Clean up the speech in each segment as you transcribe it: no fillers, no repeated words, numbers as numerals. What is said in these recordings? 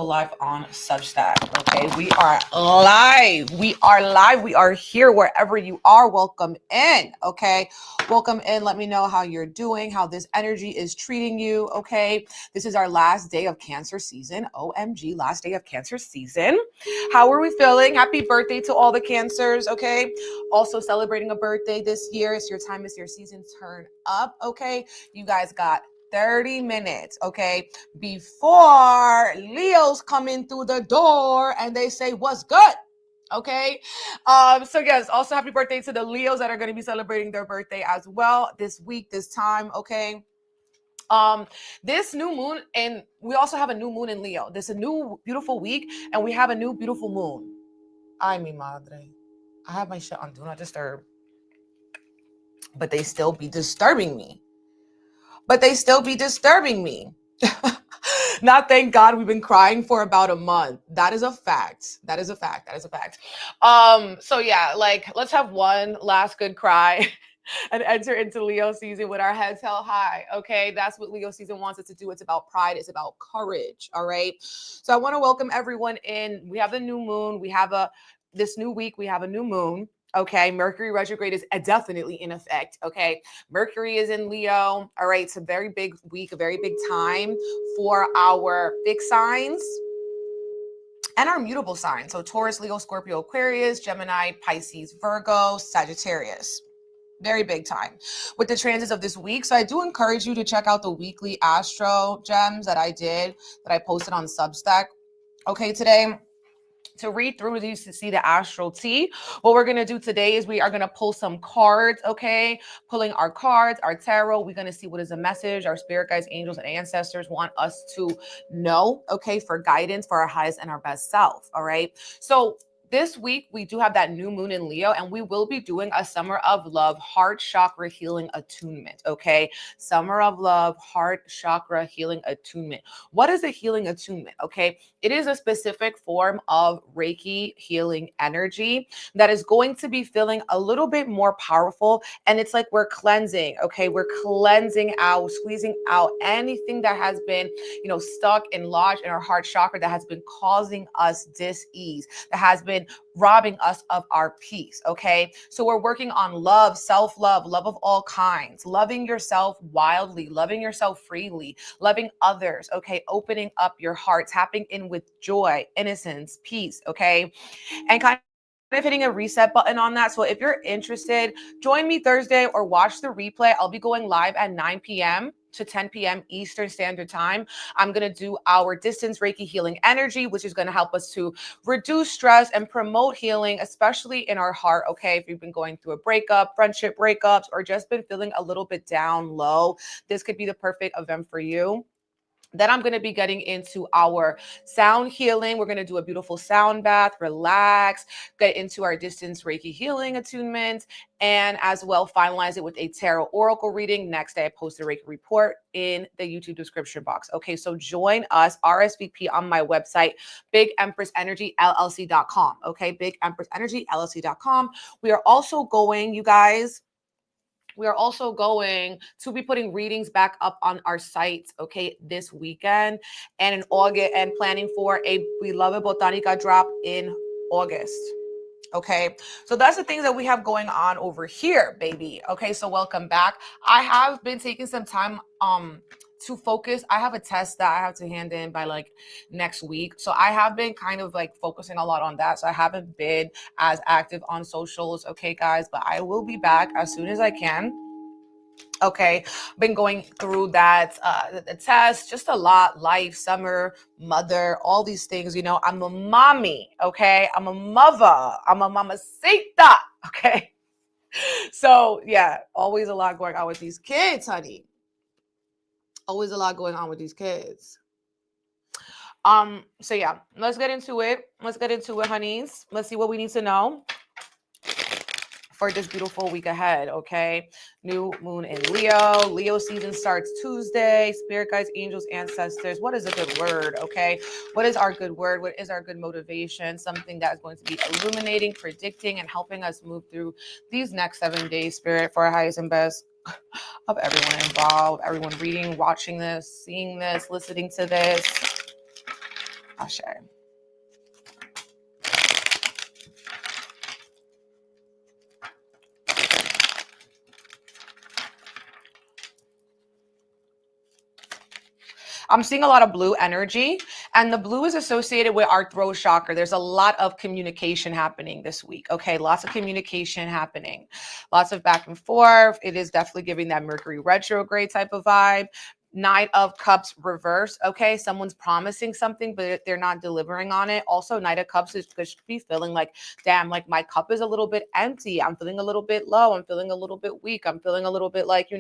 live on Substack. Okay, we are live. We are live. We are here wherever you are. Welcome in. Okay, welcome in. Let me know how you're doing, how this energy is treating you. Okay, this is our last day of Cancer season. OMG, last day of Cancer season. How are we feeling? Happy birthday to all the Cancers. Okay, also celebrating a birthday this year. It's your time. It's your season. Turn up. Okay, you guys got 30 minutes, okay, before Leos come in through the door and they say, what's good? Okay. So yes, also happy birthday to the Leos that are going to be celebrating their birthday as well this week, this time. Okay. This new moon, and we also have a new moon in Leo. This is a new beautiful week, and we have a new beautiful moon. Ay, mi madre. I have my shit on Do Not Disturb, but they still be disturbing me. Not thank God, we've been crying for about a month. That is a fact. So yeah, like let's have one last good cry and enter into Leo season with our heads held high. Okay, that's what Leo season wants us to do. It's about pride. It's about courage. All right. So I want to welcome everyone in. We have the new moon. This new week, we have a new moon. Okay, Mercury retrograde is definitely in effect. Okay, Mercury is in Leo. All right, it's a very big week, a very big time for our fixed signs and our mutable signs. So Taurus, Leo, Scorpio, Aquarius, Gemini, Pisces, Virgo, Sagittarius. Very big time with the transits of this week. So I do encourage you to check out the weekly Astro gems that I posted on Substack. Okay, today, to read through these to see the astral tea. What we're going to do today is we are going to pull some cards, okay? Pulling our cards, our tarot. We're going to see what is a message our spirit guides, angels, and ancestors want us to know, okay, for guidance for our highest and our best self, all right? So this week, we do have that new moon in Leo, and we will be doing a Summer of Love heart chakra healing attunement, okay? Summer of Love heart chakra healing attunement. What is a healing attunement, okay? It is a specific form of Reiki healing energy that is going to be feeling a little bit more powerful, and it's like we're cleansing, okay? We're cleansing out, squeezing out anything that has been, stuck and lodged in our heart chakra that has been causing us dis-ease, that has been robbing us of our peace, okay? So we're working on love, self-love, love of all kinds, loving yourself wildly, loving yourself freely, loving others, okay? Opening up your heart, tapping in with joy, innocence, peace, okay? And kind of hitting a reset button on that. So if you're interested, join me Thursday or watch the replay. I'll be going live at 9 p.m. to 10 p.m. Eastern Standard Time. I'm going to do our distance Reiki healing energy, which is going to help us to reduce stress and promote healing, especially in our heart, okay? If you've been going through a breakup, friendship breakups, or just been feeling a little bit down low, this could be the perfect event for you. Then I'm going to be getting into our sound healing. We're going to do a beautiful sound bath, relax, get into our distance Reiki healing attunement, and as well finalize it with a tarot oracle reading. Next day, I post a Reiki report in the YouTube description box. Okay, so join us, RSVP on my website, BigEmpressEnergyLLC.com. Okay, BigEmpressEnergyLLC.com. We are also going, you guys, we are also going to be putting readings back up on our sites, okay, this weekend and in August, and planning for a BEEloved botanica drop in August. Okay, so that's the things that we have going on over here, baby. Okay, so welcome back. I have been taking some time to focus. I have a test that I have to hand in by like next week. So I have been kind of like focusing a lot on that. So I haven't been as active on socials. Okay, guys, but I will be back as soon as I can. Okay, been going through that, the test, just a lot, life, summer, mother, all these things, I'm a mommy, okay? I'm a mother, I'm a mamacita, okay? So yeah, always a lot going on with these kids, honey. Always a lot going on with these kids. So yeah, let's get into it. Honeys. Let's see what we need to know for this beautiful week ahead, okay? New moon in Leo. Leo season starts Tuesday. Spirit guides, angels, ancestors. What is a good word, okay? What is our good word? What is our good motivation? Something that is going to be illuminating, predicting, and helping us move through these next 7 days, Spirit, for our highest and best of everyone involved, everyone reading, watching this, seeing this, listening to this. Ashe. I'm seeing a lot of blue energy, and the blue is associated with our throat chakra. There's a lot of communication happening this week. Okay, lots of communication happening, lots of back and forth. It is definitely giving that Mercury retrograde type of vibe. Knight of Cups reverse. Okay, someone's promising something, but they're not delivering on it. Also, Knight of Cups is could be feeling like, damn, like my cup is a little bit empty. I'm feeling a little bit low. I'm feeling a little bit weak. I'm feeling a little bit like, we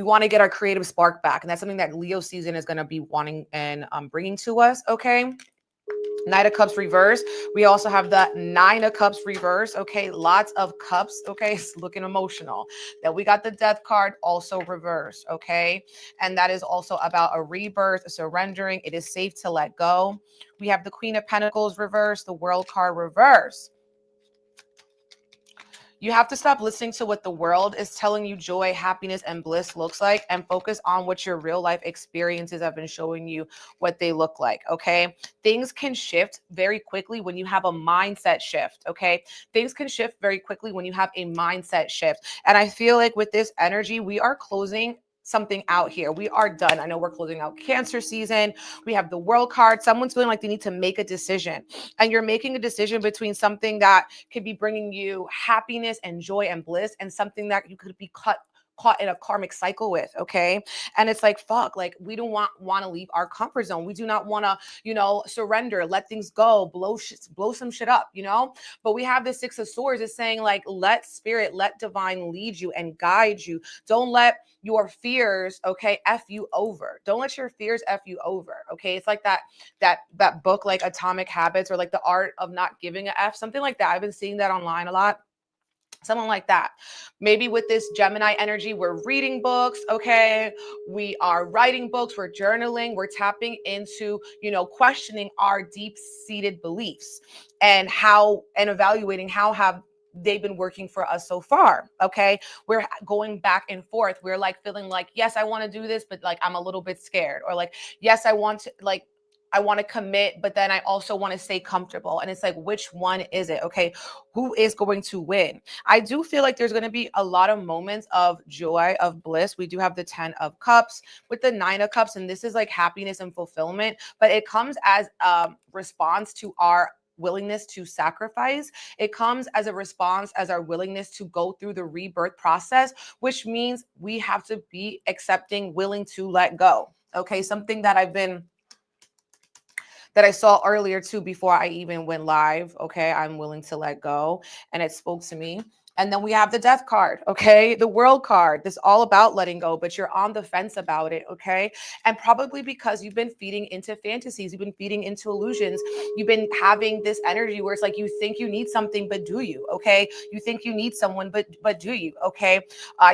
want to get our creative spark back, and that's something that Leo season is going to be wanting and bringing to us. Okay, Knight of Cups reverse. We also have the Nine of Cups reverse. Okay, lots of cups. Okay, it's looking emotional. Then we got the Death card also reverse. Okay, and that is also about a rebirth, surrendering. It is safe to let go. We have the Queen of Pentacles reverse, the World card reverse. You have to stop listening to what the world is telling you joy, happiness, and bliss looks like, and focus on what your real life experiences have been showing you what they look like, okay? Things can shift very quickly when you have a mindset shift, okay? Things can shift very quickly when you have a mindset shift. And I feel like with this energy, we are closing something out here. We are done. I know we're closing out Cancer season. We have the World card. Someone's feeling like they need to make a decision, and you're making a decision between something that could be bringing you happiness and joy and bliss, and something that you could be caught in a karmic cycle with. Okay, and it's like, fuck, like we don't want to leave our comfort zone. We do not want to, surrender, let things go, blow some shit up, but we have the Six of Swords is saying, like, let spirit, let divine lead you and guide you. Don't let your fears, okay, F you over. Don't let your fears F you over. Okay, it's like that book, like Atomic Habits, or like The Art of Not Giving a F, something like that. I've been seeing that online a lot. Someone like that. Maybe with this Gemini energy, we're reading books, okay? We are writing books, we're journaling, we're tapping into, questioning our deep-seated beliefs and evaluating how have they been working for us so far, okay? We're going back and forth. We're like feeling like, yes, I want to do this, but like I'm a little bit scared, or like, yes, I want to commit, but then I also want to stay comfortable. And it's like, which one is it? Okay, who is going to win? I do feel like there's going to be a lot of moments of joy, of bliss. We do have the 10 of Cups with the 9 of Cups, and this is like happiness and fulfillment, but it comes as a response to our willingness to sacrifice. It comes as a response as our willingness to go through the rebirth process, which means we have to be accepting, willing to let go. Okay, something that I saw earlier too before I even went live. Okay, I'm willing to let go, and it spoke to me. And then we have the Death card, okay? The World card. This is all about letting go, but you're on the fence about it, okay? And probably because you've been feeding into fantasies, you've been feeding into illusions, you've been having this energy where it's like you think you need something, but do you, okay? You think you need someone, but do you, okay?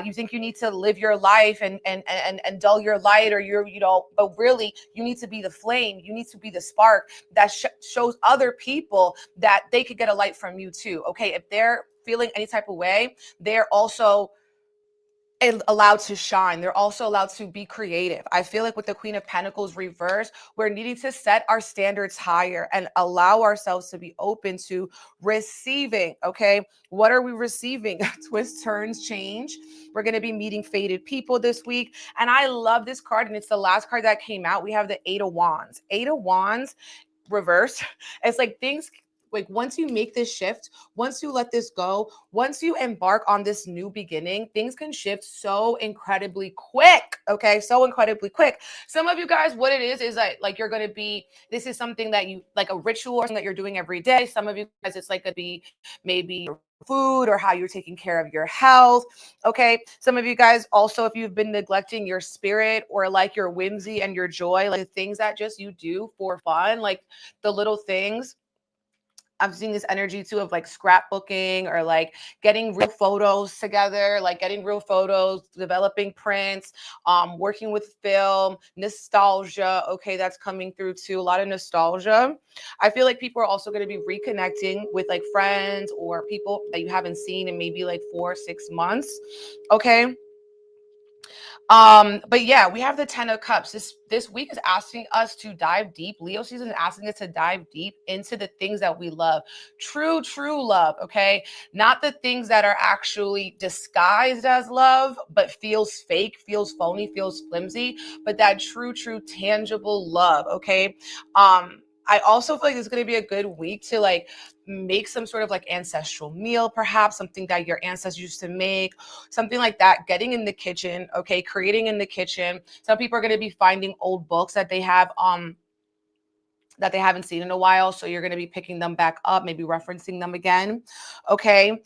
You think you need to live your life and dull your light, or but really you need to be the flame. You need to be the spark that shows other people that they could get a light from you too, okay? If they're feeling any type of way, they're also allowed to shine. They're also allowed to be creative. I feel like with the Queen of Pentacles reverse, we're needing to set our standards higher and allow ourselves to be open to receiving. Okay, what are we receiving? Twists, turns, change. We're going to be meeting fated people this week, and I love this card, and it's the last card that came out. We have the 8 of Wands. 8 of Wands reverse. It's like things, like once you make this shift, once you let this go, once you embark on this new beginning, things can shift so incredibly quick. Okay, so incredibly quick. Some of you guys, what it is like you're going to be, this is something that you like, a ritual or something that you're doing every day. Some of you guys, it's like going to be maybe your food or how you're taking care of your health. Okay, some of you guys also, if you've been neglecting your spirit or like your whimsy and your joy, like the things that just you do for fun, like the little things. I'm seeing this energy too of like scrapbooking, or like getting real photos together, like getting real photos, developing prints, working with film, nostalgia. Okay, that's coming through too. A lot of nostalgia. I feel like people are also going to be reconnecting with like friends or people that you haven't seen in maybe like 4 or 6 months. Okay. But yeah, we have the 10 of cups. This week is asking us to dive deep. Leo season is asking us to dive deep into the things that we love. True love, okay? Not the things that are actually disguised as love, but feels fake, feels phony, feels flimsy, but that true tangible love, okay? I also feel like it's going to be a good week to like make some sort of like ancestral meal, perhaps something that your ancestors used to make, something like that. Getting in the kitchen, okay, creating in the kitchen. Some people are going to be finding old books that they have that they haven't seen in a while, so you're going to be picking them back up, maybe referencing them again. Okay.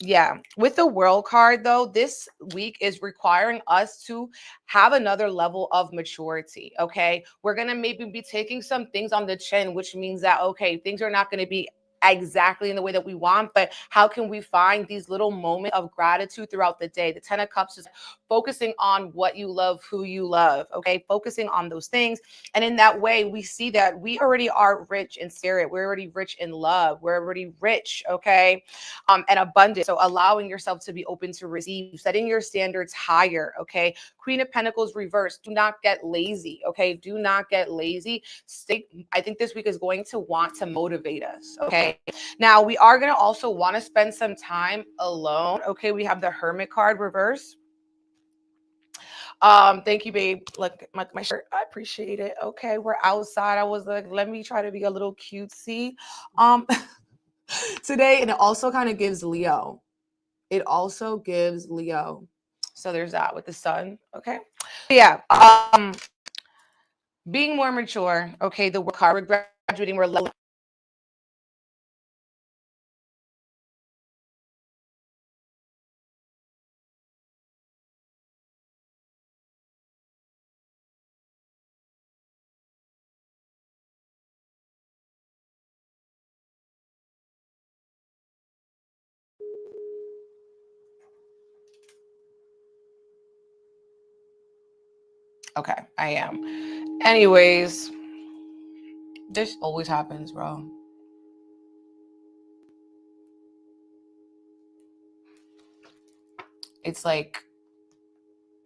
Yeah, with the world card though, this week is requiring us to have another level of maturity. Okay, we're going to maybe be taking some things on the chin, which means that okay, things are not going to be exactly in the way that we want, but how can we find these little moments of gratitude throughout the day? The 10 of cups is focusing on what you love, who you love, okay, focusing on those things. And in that way, we see that we already are rich in spirit. We're already rich in love. We're already rich, okay, and abundant. So allowing yourself to be open to receive, setting your standards higher, okay. Queen of Pentacles reversed. Do not get lazy, okay. Do not get lazy. I think this week is going to want to motivate us, okay. Now we are going to also want to spend some time alone, okay. We have the Hermit card reverse. Thank you, babe. Look, my shirt. I appreciate it. Okay, we're outside. I was like, let me try to be a little cutesy today. And it also kind of gives Leo. It also gives Leo. So there's that with the sun. Okay. Yeah. Being more mature. Okay, the work hard, we're graduating, we're leveling. Okay, I am. Anyways, this always happens, bro. It's like,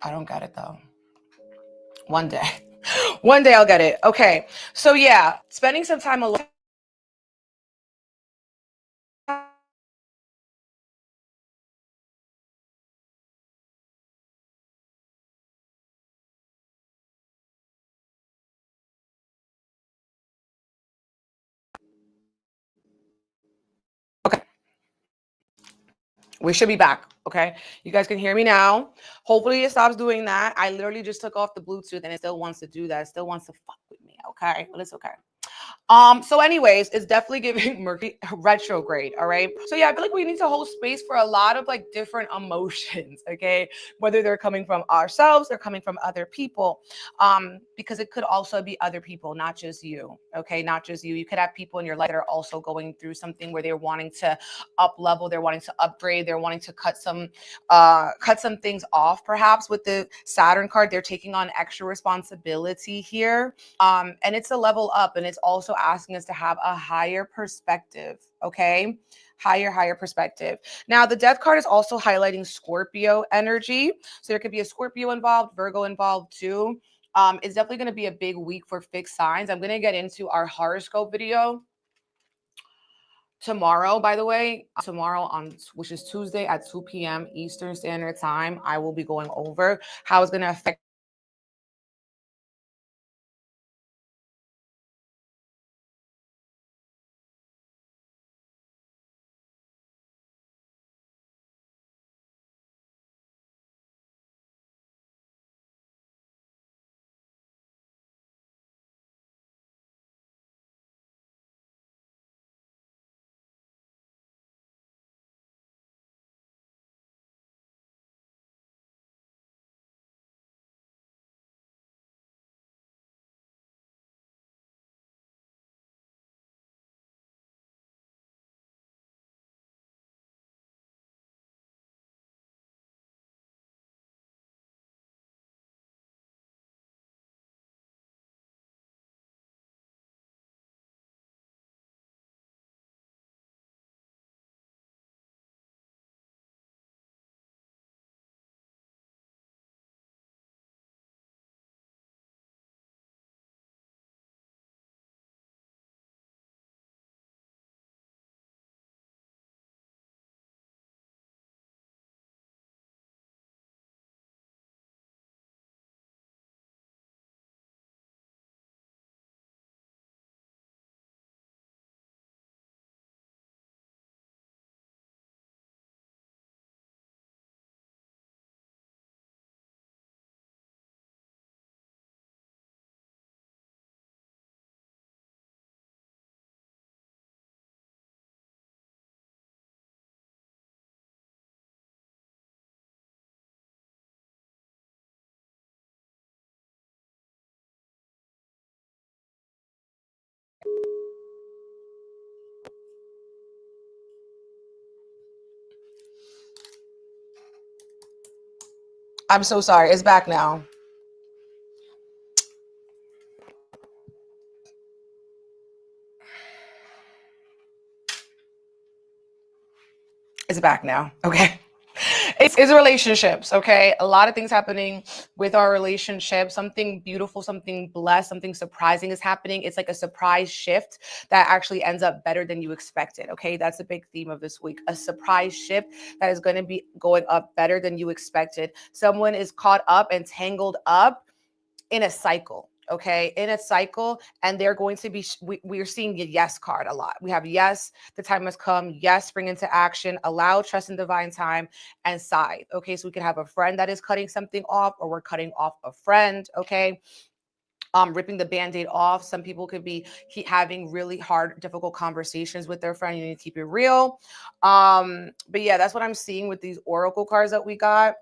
I don't get it though. One day. One day I'll get it. Okay. So yeah, spending some time alone. Okay. We should be back. Okay. You guys can hear me now. Hopefully it stops doing that. I literally just took off the Bluetooth and it still wants to do that. It still wants to fuck with me. Okay. But it's okay. So anyways, it's definitely giving Mercury retrograde. All right. So yeah, I feel like we need to hold space for a lot of like different emotions, okay? Whether they're coming from ourselves, they're coming from other people. Because it could also be other people, not just you. Okay, not just you. You could have people in your life that are also going through something where they're wanting to up level, they're wanting to upgrade, they're wanting to cut some things off, perhaps with the Saturn card. They're taking on extra responsibility here. And it's a level up, and it's also asking us to have a higher perspective, okay? Higher perspective. Now, the death card is also highlighting Scorpio energy. So there could be a Scorpio involved, Virgo involved too. It's definitely going to be a big week for fixed signs. I'm going to get into our horoscope video tomorrow, by the way. Tomorrow, on which is Tuesday at 2 p.m. Eastern Standard Time, I will be going over how it's going to affect I'm so sorry. It's back now. It's back now. Okay. It's relationships. Okay. A lot of things happening with our relationship. Something beautiful, something blessed, something surprising is happening. It's like a surprise shift that actually ends up better than you expected. Okay. That's a big theme of this week. A surprise shift that is going to be going up better than you expected. Someone is caught up and tangled up in a cycle. Okay, in a cycle, and they're going to be, we are seeing the yes card a lot. We have yes, the time has come, yes, spring into action, allow, trust in divine time, and side. Okay, so we could have a friend that is cutting something off, or we're cutting off a friend. Okay, ripping the band-aid off. Some people could be having really hard, difficult conversations with their friend. You need to keep it real. But yeah, that's what I'm seeing with these oracle cards that we got.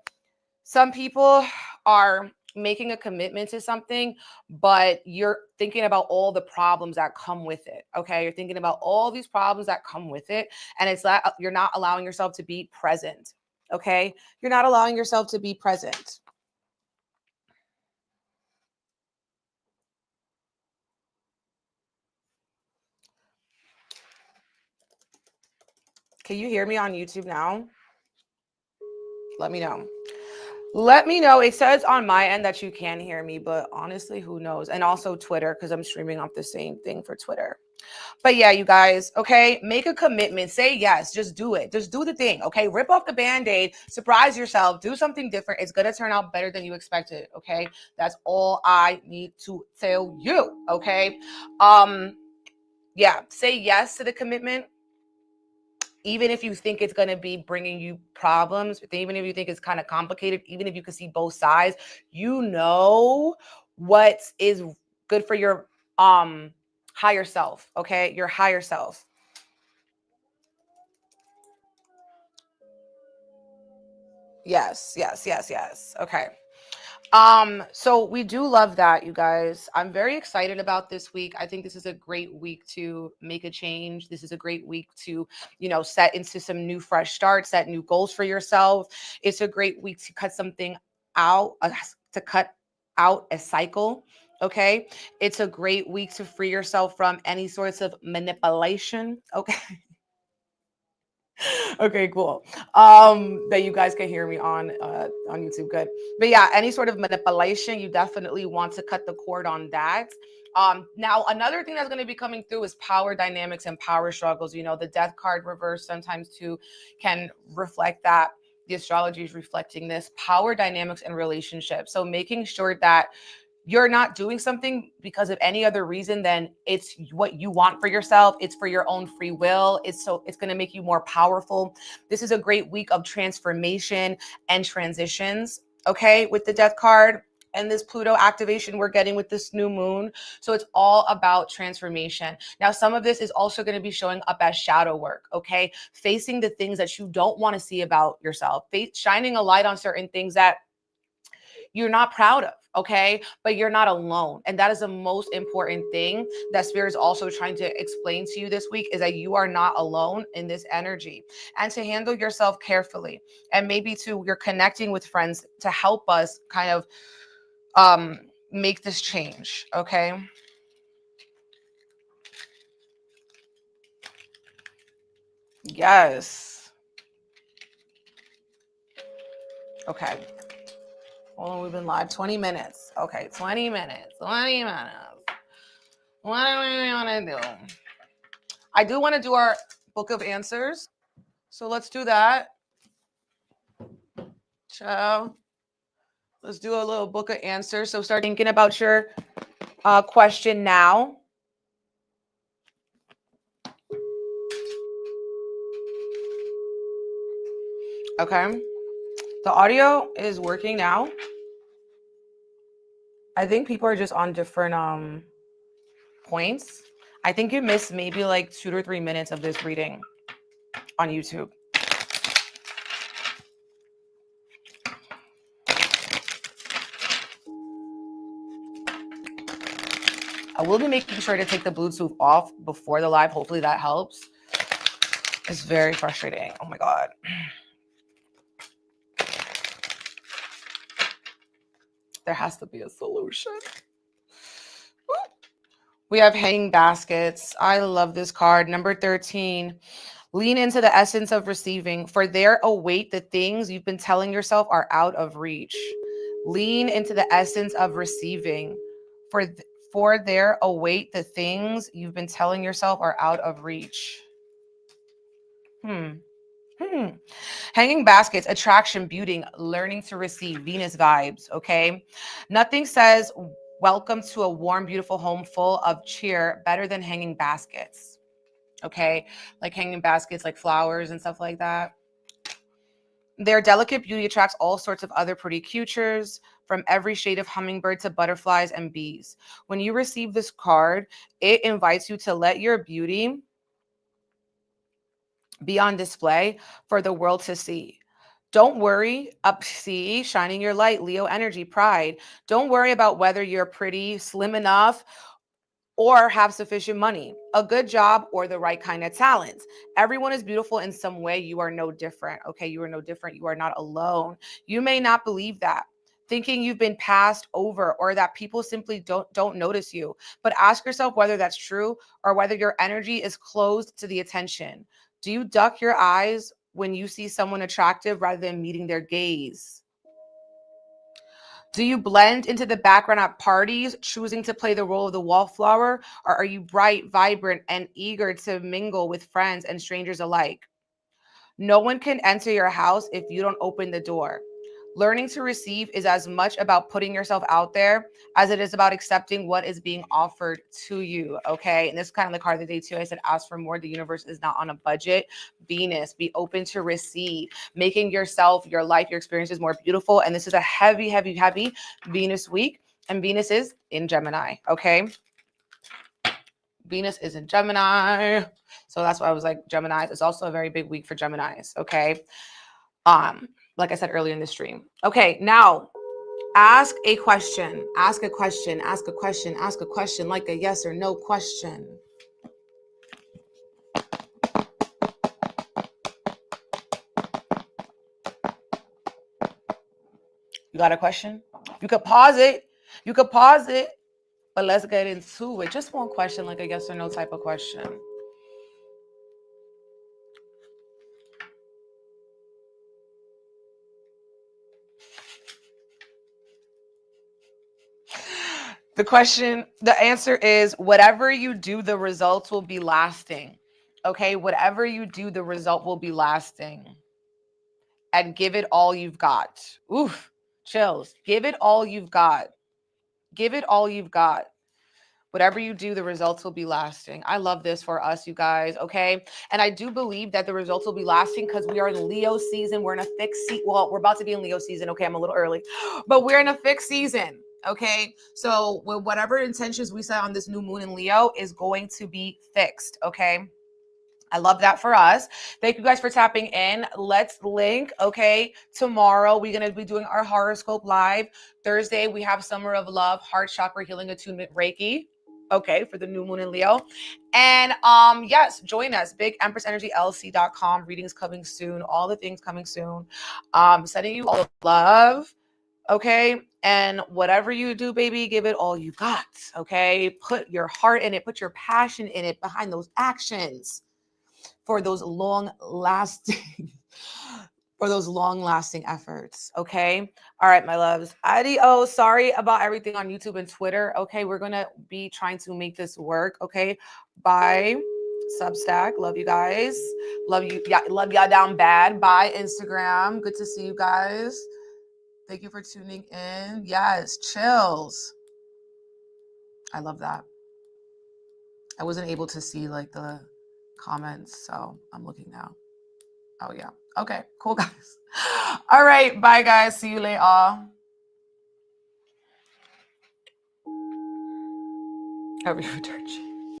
Some people are making a commitment to something, but you're thinking about all the problems that come with it. Okay. You're thinking about all these problems that come with it. And it's that you're not allowing yourself to be present. Okay. You're not allowing yourself to be present. Can you hear me on YouTube now? Let me know. Let me know. It says on my end that you can hear me, but honestly, who knows? And also Twitter, because I'm streaming off the same thing for Twitter. But yeah, you guys, okay, make a commitment. Say yes. Just do it. Just do the thing, okay? Rip off the Band-Aid. Surprise yourself. Do something different. It's going to turn out better than you expected, okay? That's all I need to tell you, okay? Yeah, say yes to the commitment. Even if you think it's going to be bringing you problems, even if you think it's kind of complicated, even if you can see both sides, you know what is good for your higher self, okay? Your higher self. Yes, yes, yes, yes. Okay. So we do love that, you guys. I'm very excited about this week. I think this is a great week to make a change. This is a great week to, set into some new fresh starts, set new goals for yourself. It's a great week to cut something out, to cut out a cycle. Okay. It's a great week to free yourself from any sorts of manipulation. Okay. Okay, cool. That you guys can hear me on YouTube. Good. But yeah, any sort of manipulation, you definitely want to cut the cord on that. Now another thing that's going to be coming through is power dynamics and power struggles. The death card reverse sometimes too can reflect that. The astrology is reflecting this power dynamics and relationships. So making sure that you're not doing something because of any other reason than it's what you want for yourself. It's for your own free will. It's going to make you more powerful. This is a great week of transformation and transitions. Okay. With the death card and this Pluto activation we're getting with this new moon. So it's all about transformation. Now, some of this is also going to be showing up as shadow work. Okay. Facing the things that you don't want to see about yourself, shining a light on certain things that you're not proud of, okay? But you're not alone. And that is the most important thing that Spirit is also trying to explain to you this week, is that you are not alone in this energy, and to handle yourself carefully. And maybe you're connecting with friends to help us kind of make this change, okay? Yes. Okay. Hold on, we've been live 20 minutes. Okay, 20 minutes. 20 minutes. What do we want to do? I do want to do our book of answers. So let's do that. Ciao. Let's do a little book of answers. So start thinking about your question now. Okay. The audio is working now. I think people are just on different points. I think you missed maybe like 2 to 3 minutes of this reading on YouTube. I will be making sure to take the Bluetooth off before the live. Hopefully that helps. It's very frustrating. Oh my God. There has to be a solution. Woo. We have hanging baskets. I love this card. Number 13. Lean into the essence of receiving, for there await the things you've been telling yourself are out of reach. Lean into the essence of receiving, for there await the things you've been telling yourself are out of reach. Hanging baskets, attraction, beauty, learning to receive, Venus vibes, okay? Nothing says welcome to a warm, beautiful home full of cheer better than hanging baskets, okay? Like hanging baskets, like flowers and stuff like that. Their delicate beauty attracts all sorts of other pretty creatures, from every shade of hummingbird to butterflies and bees. When you receive this card, it invites you to let your beauty be on display for the world to see. Don't worry, see, shining your light, Leo energy, pride. Don't worry about whether you're pretty, slim enough, or have sufficient money, a good job, or the right kind of talent. Everyone is beautiful in some way. You are no different. Okay, you are no different. You are not alone. You may not believe that, thinking you've been passed over or that people simply don't notice you. But ask yourself whether that's true or whether your energy is closed to the attention. Do you duck your eyes when you see someone attractive rather than meeting their gaze? Do you blend into the background at parties, choosing to play the role of the wallflower, or are you bright, vibrant, and eager to mingle with friends and strangers alike? No one can enter your house if you don't open the door. Learning to receive is as much about putting yourself out there as it is about accepting what is being offered to you, okay? And this is kind of the card of the day too. I said, ask for more. The universe is not on a budget. Venus, be open to receive, making yourself, your life, your experiences more beautiful. And this is a heavy, heavy, heavy Venus week. And Venus is in Gemini, okay? Venus is in Gemini. So that's why I was like, Geminis. It's also a very big week for Geminis, okay? Like I said earlier in the stream. Okay, now ask a question. Ask a question. Ask a question. Ask a question, like a yes or no question. You got a question? You could pause it. You could pause it, but let's get into it. Just one question, like a yes or no type of question. The answer is whatever you do, the results will be lasting. Okay, whatever you do, the result will be lasting. And give it all you've got. Oof, chills. Give it all you've got. Give it all you've got. Whatever you do, the results will be lasting. I love this for us, you guys, okay? And I do believe that the results will be lasting because we are in Leo season. We're in a fixed season. Well, we're about to be in Leo season, okay? I'm a little early, but we're in a fixed season, okay? So whatever intentions we set on this new moon in Leo is going to be fixed, okay? I love that for us. Thank you guys for tapping in. Let's link, okay? Tomorrow, we're going to be doing our horoscope live. Thursday, we have Summer of Love, Heart Chakra Healing Attunement Reiki, okay, for the new moon in Leo. And yes, join us. BigEmpressEnergyLC.com. Readings coming soon. All the things coming soon. Sending you all the love, okay? And whatever you do, baby, give it all you got, okay? Put your heart in it. Put your passion in it behind those actions. For those long-lasting efforts, okay? All right, my loves. Adios. Sorry about everything on YouTube and Twitter, okay? We're going to be trying to make this work, okay? Bye, Substack. Love you guys. Love you. Yeah, love y'all down bad. Bye, Instagram. Good to see you guys. Thank you for tuning in. Yes, chills. I love that. I wasn't able to see like the comments, so I'm looking now. Oh yeah. Okay, cool, guys. All right, bye guys. See you later. Happy return.